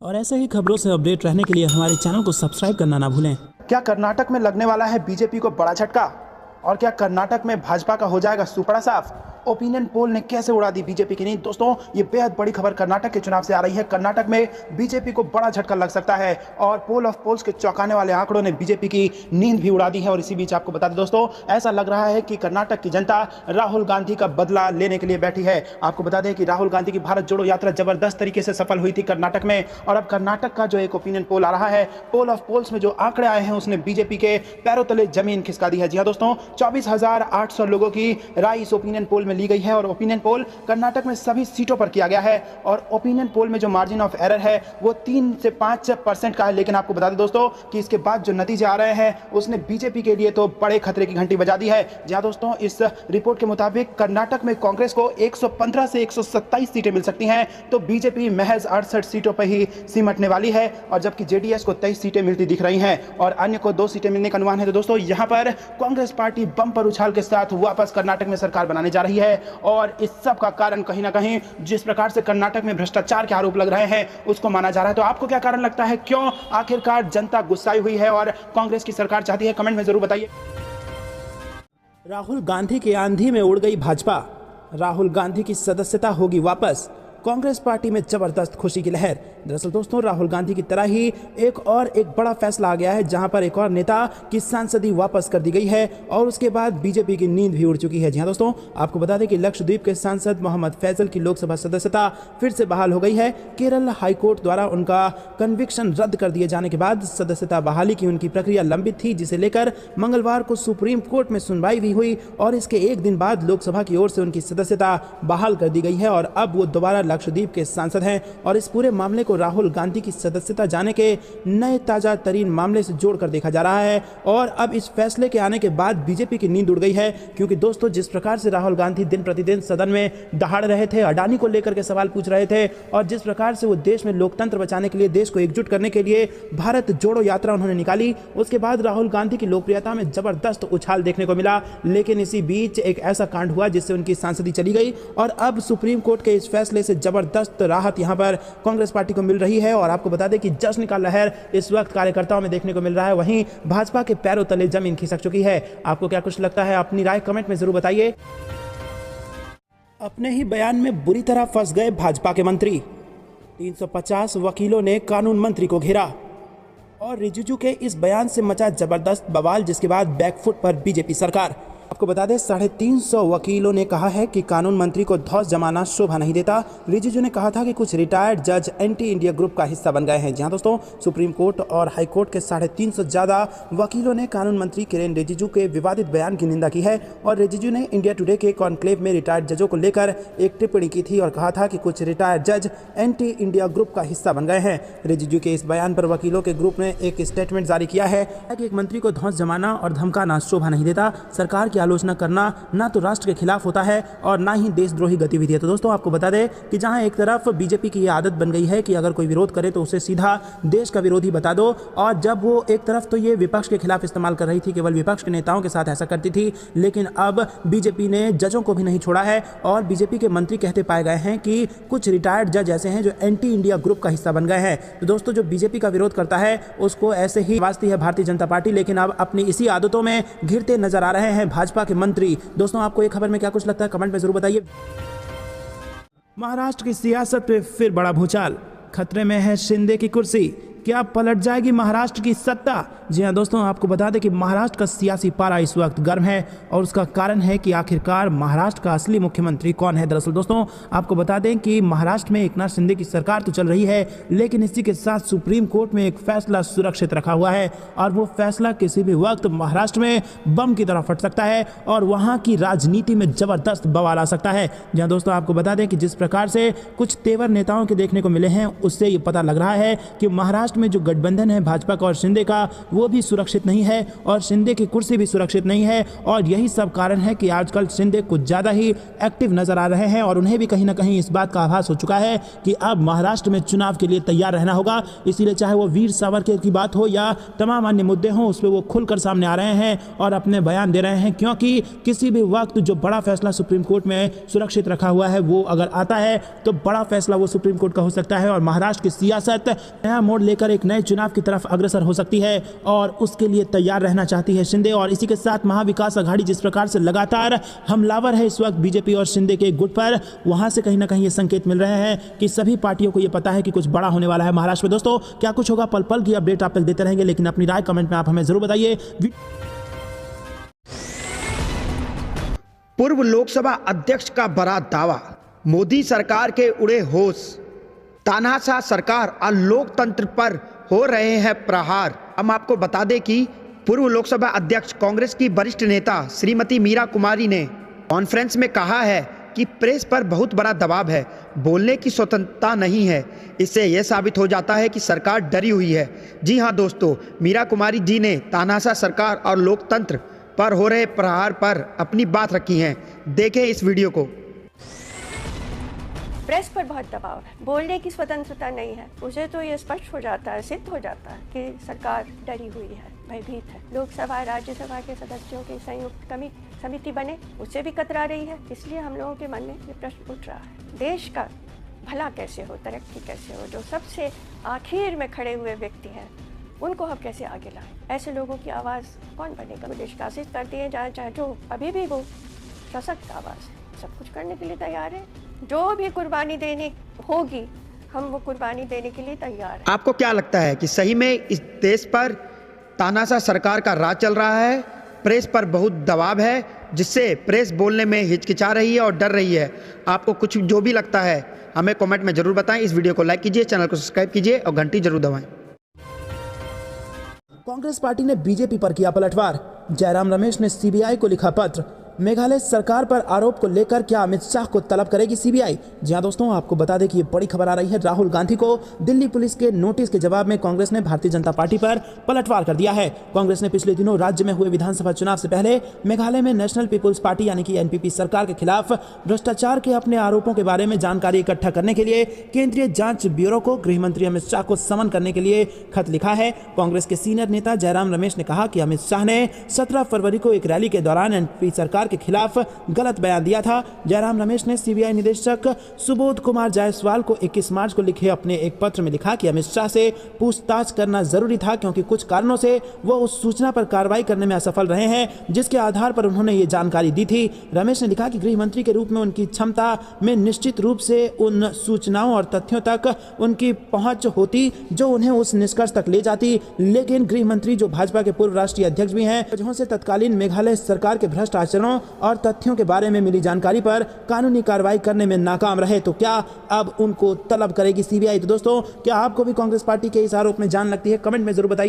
और ऐसे ही खबरों से अपडेट रहने के लिए हमारे चैनल को सब्सक्राइब करना ना भूलें। क्या कर्नाटक में लगने वाला है बीजेपी को बड़ा झटका? और क्या कर्नाटक में भाजपा का हो जाएगा सुपड़ा साफ? ओपिनियन पोल ने कैसे उड़ा दी बीजेपी की नींद? दोस्तों, ये बेहद बड़ी खबर कर्नाटक के चुनाव से आ रही है। कर्नाटक में बीजेपी को बड़ा झटका लग सकता है और पोल ऑफ पोल्स के चौंकाने वाले आंकड़ों ने बीजेपी की नींद भी उड़ा दी है। और इसी बीच आपको बता दें दोस्तों, ऐसा लग रहा है कि कर्नाटक की जनता राहुल गांधी का बदला लेने के लिए बैठी है। आपको बता दें कि राहुल गांधी की भारत जोड़ो यात्रा जबरदस्त तरीके से सफल हुई थी कर्नाटक में, और अब कर्नाटक का जो एक ओपिनियन पोल आ रहा है, पोल ऑफ पोल्स में जो आंकड़े आए हैं उसने बीजेपी के पैरों तले जमीन खिसका दी है। जी हाँ दोस्तों, 24,800 लोगों की राय इस ओपिनियन पोल में ली गई है और ओपिनियन पोल कर्नाटक में सभी सीटों पर किया गया है। और ओपिनियन पोल में जो मार्जिन ऑफ एरर है वो 3 से 5% का है। लेकिन आपको बता दें दोस्तों कि इसके बाद जो नतीजे आ रहे हैं उसने बीजेपी के लिए तो बड़े खतरे की घंटी बजा दी है। जहां दोस्तों इस रिपोर्ट के मुताबिक कर्नाटक में कांग्रेस को 115 से 127 सीटें मिल सकती हैं, तो बीजेपी महज 68 सीटों पर ही सिमटने वाली है। और जबकि जेडीएस को 23 सीटें मिलती दिख रही हैं और अन्य को 2 सीटें मिलने का अनुमान है। तो दोस्तों यहां पर कांग्रेस पार्टी बम पर उछाल के साथ वापस कर्नाटक में सरकार बनाने जा रही है। और इस सब का कारण कहीं ना कहीं जिस प्रकार से कर्नाटक में भ्रष्टाचार के आरोप लग रहे हैं उसको माना जा रहा है। तो आपको क्या कारण लगता है, क्यों आखिरकार जनता गुस्साई हुई है और कांग्रेस की सरकार चाहती है? कमेंट में जरूर बताइए। राहुल गांधी की आंधी में उड़ गई भाजपा, राहुल गांधी की सदस्यता होगी वापस, कांग्रेस पार्टी में जबरदस्त खुशी की लहर। दरअसल दोस्तों, राहुल गांधी की तरह ही एक बड़ा फैसला आ गया है, जहां पर एक और नेता की सांसदी वापस कर दी गई है और उसके बाद बीजेपी की नींद भी उड़ चुकी है। जी हां दोस्तों, आपको बता दें कि लक्षद्वीप के सांसद मोहम्मद फैजल की लोकसभा सदस्यता फिर से बहाल हो गई है। केरल हाईकोर्ट द्वारा उनका कन्विक्शन रद्द कर दिए जाने के बाद सदस्यता बहाली की उनकी प्रक्रिया लंबित थी, जिसे लेकर मंगलवार को सुप्रीम कोर्ट में सुनवाई भी हुई और इसके एक दिन बाद लोकसभा की ओर से उनकी सदस्यता बहाल कर दी गई है और अब वो दोबारा लक्षद्वीप के सांसद हैं। और इस पूरे मामले को राहुल गांधी की सदस्यता जाने के नए ताजा तरीन मामले से जोड़कर देखा जा रहा है। और अब इस फैसले के आने के बाद बीजेपी की नींद उड़ गई है, क्योंकि दोस्तों जिस प्रकार से राहुल गांधी दिन प्रतिदिन सदन में दहाड़ रहे थे, अडानी को लेकर के सवाल पूछ रहे थे और जिस प्रकार से वो देश में लोकतंत्र बचाने के लिए, देश को एकजुट करने के लिए भारत जोड़ो यात्रा उन्होंने निकाली, उसके बाद राहुल गांधी की लोकप्रियता में जबरदस्त उछाल देखने को मिला। लेकिन इसी बीच एक ऐसा कांड हुआ जिससे उनकी सांसदी चली गई और अब सुप्रीम कोर्ट के इस फैसले से जबरदस्त राहत यहां पर कांग्रेस पार्टी को मिल रही है। और आपको बता दें कि जश्न का लहर इस वक्त कार्यकर्ताओं में देखने को मिल रहा है, वहीं भाजपा के पैरों तले जमीन खिसक चुकी है। आपको क्या कुछ लगता है, अपनी राय कमेंट में जरूर बताइए। अपने ही बयान में बुरी तरह फंस गए भाजपा के मंत्री, 350 वकीलों ने कानून मंत्री को घेरा और रिजिजू के इस बयान से मचा जबरदस्त बवाल, जिसके बाद बैकफुट पर बीजेपी सरकार। आपको बता दें 350 वकीलों ने कहा है कि कानून मंत्री को धौंस जमाना शोभा नहीं देता। रिजिजू ने कहा था कि कुछ रिटायर्ड जज एंटी इंडिया ग्रुप का हिस्सा बन गए हैं। जहां दोस्तों सुप्रीम कोर्ट और हाई कोर्ट के 350 ज्यादा वकीलों ने कानून मंत्री किरेन रिजिजू के विवादित बयान की निंदा की है। और रिजिजू ने इंडिया टुडे के कॉन्क्लेव में रिटायर्ड जजों को लेकर एक टिप्पणी की थी और कहा था कि कुछ रिटायर्ड जज एंटी इंडिया ग्रुप का हिस्सा बन गए हैं। रिजिजू के इस बयान पर वकीलों के ग्रुप ने एक स्टेटमेंट जारी किया है कि एक मंत्री को धौंस जमाना और धमकाना शोभा नहीं देता। सरकार की आलोचना करना ना तो राष्ट्र के खिलाफ होता है और ना ही देशद्रोही गतिविधि है। तो दोस्तों आपको बता दें कि जहां एक तरफ बीजेपी की ये आदत बन गई है कि अगर कोई विरोध करे तो उसे सीधा देश का विरोधी बता दो, और जब वो एक तरफ तो ये विपक्ष के खिलाफ इस्तेमाल कर रही थी, केवल विपक्ष के नेताओं के साथ ऐसा करती थी, लेकिन अब बीजेपी ने जजों को भी नहीं छोड़ा है और बीजेपी के मंत्री कहते पाए गए हैं कि कुछ रिटायर्ड जज ऐसे हैं जो एंटी इंडिया ग्रुप का हिस्सा बन गए हैं। तो दोस्तों जो बीजेपी का विरोध करता है उसको ऐसे ही वास्ती है भारतीय जनता पार्टी, लेकिन अब अपनी इसी आदतों में घिरते नजर आ रहे हैं भाजपा के मंत्री। दोस्तों आपको ये खबर में क्या कुछ लगता है, कमेंट में जरूर बताइए। महाराष्ट्र की सियासत में फिर बड़ा भूचाल, खतरे में है शिंदे की कुर्सी, क्या पलट जाएगी महाराष्ट्र की सत्ता? जी हां दोस्तों, आपको बता दें कि महाराष्ट्र का सियासी पारा इस वक्त गर्म है और उसका कारण है कि आखिरकार महाराष्ट्र का असली मुख्यमंत्री कौन है। दरअसल दोस्तों आपको बता दें कि महाराष्ट्र में एकनाथ शिंदे की सरकार तो चल रही है, लेकिन इसी के साथ सुप्रीम कोर्ट में एक फैसला सुरक्षित रखा हुआ है और वो फैसला किसी भी वक्त महाराष्ट्र में बम की तरह फट सकता है और वहां की राजनीति में जबरदस्त बवाल आ सकता है। जहां दोस्तों आपको बता दें कि जिस प्रकार से कुछ तेवर नेताओं के देखने को मिले हैं, उससे ये पता लग रहा है कि महाराष्ट्र महाराष्ट्र में जो गठबंधन है भाजपा का और शिंदे का, वो भी सुरक्षित नहीं है और शिंदे की कुर्सी भी सुरक्षित नहीं है। और यही सब कारण है कि आजकल शिंदे कुछ ज़्यादा ही एक्टिव नजर आ रहे हैं और उन्हें भी कहीं ना कहीं इस बात का आभास हो चुका है कि अब महाराष्ट्र में चुनाव के लिए तैयार रहना होगा। इसीलिए चाहे वो वीर सावरकर की बात हो या तमाम अन्य मुद्दे हों, उस पर वो खुलकर सामने आ रहे हैं और अपने बयान दे रहे हैं, क्योंकि किसी भी वक्त जो बड़ा फैसला सुप्रीम कोर्ट में सुरक्षित रखा हुआ है वो अगर आता है तो बड़ा फैसला वो सुप्रीम कोर्ट का हो सकता है और महाराष्ट्र की सियासत नया मोड़ लेकर एक नए चुनाव की तरफ अग्रसर हो सकती है और उसके लिए तैयार रहना चाहती है शिंदे। और इसी के साथ महाविकास आघाड़ी जिस प्रकार से लगातार हमलावर है इस वक्त बीजेपी और शिंदे के गुट पर, वहां से कहीं ना कहीं ये संकेत मिल रहे हैं कि सभी पार्टियों को ये पता है कि कुछ बड़ा होने वाला है महाराष्ट्र में। दोस्तों क्या कुछ होगा, पल पल की अपडेट आप तक देते रहेंगे, लेकिन अपनी राय कमेंट में आप हमें जरूर बताइए। पूर्व लोकसभा अध्यक्ष का बड़ा दावा, मोदी सरकार के उड़े होश, तानाशाह सरकार और लोकतंत्र पर हो रहे हैं प्रहार। हम आपको बता दें कि पूर्व लोकसभा अध्यक्ष कांग्रेस की वरिष्ठ नेता श्रीमती मीरा कुमारी ने कॉन्फ्रेंस में कहा है कि प्रेस पर बहुत बड़ा दबाव है, बोलने की स्वतंत्रता नहीं है। इससे यह साबित हो जाता है कि सरकार डरी हुई है। जी हां दोस्तों, मीरा कुमारी जी ने तानाशाह सरकार और लोकतंत्र पर हो रहे प्रहार पर अपनी बात रखी है। देखें इस वीडियो को। प्रेस पर बहुत दबाव है, बोलने की स्वतंत्रता नहीं है। उसे तो ये स्पष्ट हो जाता है, सिद्ध हो जाता है कि सरकार डरी हुई है, भयभीत है। लोकसभा राज्यसभा के सदस्यों की संयुक्त समिति बने, उससे भी कतरा रही है। इसलिए हम लोगों के मन में ये प्रश्न उठ रहा है, देश का भला कैसे हो, तरक्की कैसे हो। जो सबसे आखिर में खड़े हुए व्यक्ति हैं उनको हम कैसे आगे लाएं। ऐसे लोगों की आवाज़ कौन बनेगा। देश का आशीष करती है जहाँ चाहे, जो अभी भी वो सशक्त आवाज़ है, सब कुछ करने के लिए तैयार है। जो भी कुर्बानी देनी होगी हम वो कुर्बानी देने के लिए तैयार हैं। आपको क्या लगता है कि सही में इस देश पर तानाशाह सरकार का राज चल रहा है, प्रेस पर बहुत दबाव है जिससे प्रेस बोलने में हिचकिचा रही है और डर रही है? आपको कुछ जो भी लगता है हमें कमेंट में जरूर बताएं। इस वीडियो को लाइक कीजिए, चैनल को सब्सक्राइब कीजिए और घंटी जरूर दबाएं। कांग्रेस पार्टी ने बीजेपी पर किया पलटवार, जयराम रमेश ने सीबीआई को लिखा पत्र। मेघालय सरकार पर आरोप को लेकर क्या अमित शाह को तलब करेगी सीबीआई? जी हां दोस्तों, आपको बता दें कि ये बड़ी खबर आ रही है। राहुल गांधी को दिल्ली पुलिस के नोटिस के जवाब में कांग्रेस ने भारतीय जनता पार्टी पर पलटवार कर दिया है। कांग्रेस ने पिछले दिनों राज्य में हुए विधानसभा चुनाव से पहले मेघालय में नेशनल पीपुल्स पार्टी यानी कि एनपीपी सरकार के खिलाफ भ्रष्टाचार के अपने आरोपों के बारे में जानकारी इकट्ठा करने के लिए केंद्रीय जांच ब्यूरो को गृह मंत्री अमित शाह को समन करने के लिए खत लिखा है। कांग्रेस के सीनियर नेता जयराम रमेश ने कहा कि अमित शाह ने 17 फरवरी को एक रैली के दौरान एनपीपी सरकार के खिलाफ गलत बयान दिया था। जयराम रमेश ने सीबीआई निदेशक सुबोध कुमार जायसवाल को 21 मार्च को लिखे अपने एक पत्र में लिखा कि अमित शाह से पूछताछ करना जरूरी था क्योंकि कुछ कारणों से वो उस सूचना पर कार्रवाई करने में असफल रहे हैं जिसके आधार पर उन्होंने ये जानकारी दी थी। रमेश ने लिखा कि गृह मंत्री के रूप में उनकी क्षमता में निश्चित रूप से उन सूचनाओं और तथ्यों तक उनकी पहुंच होती जो उन्हें उस निष्कर्ष तक ले जाती, लेकिन गृह मंत्री जो भाजपा के पूर्व राष्ट्रीय अध्यक्ष भी हैं, वजहों से तत्कालीन मेघालय सरकार के भ्रष्ट आचरणों और तथ्यों के बारे में मिली जानकारी पर कानूनी कार्रवाई करने में नाकाम रहे। तो क्या अब उनको तलब करेगी सीबीआई? तो दोस्तों क्या आपको भी कांग्रेस पार्टी के इस आरोप में जान लगती है? कमेंट में जरूर बताइए।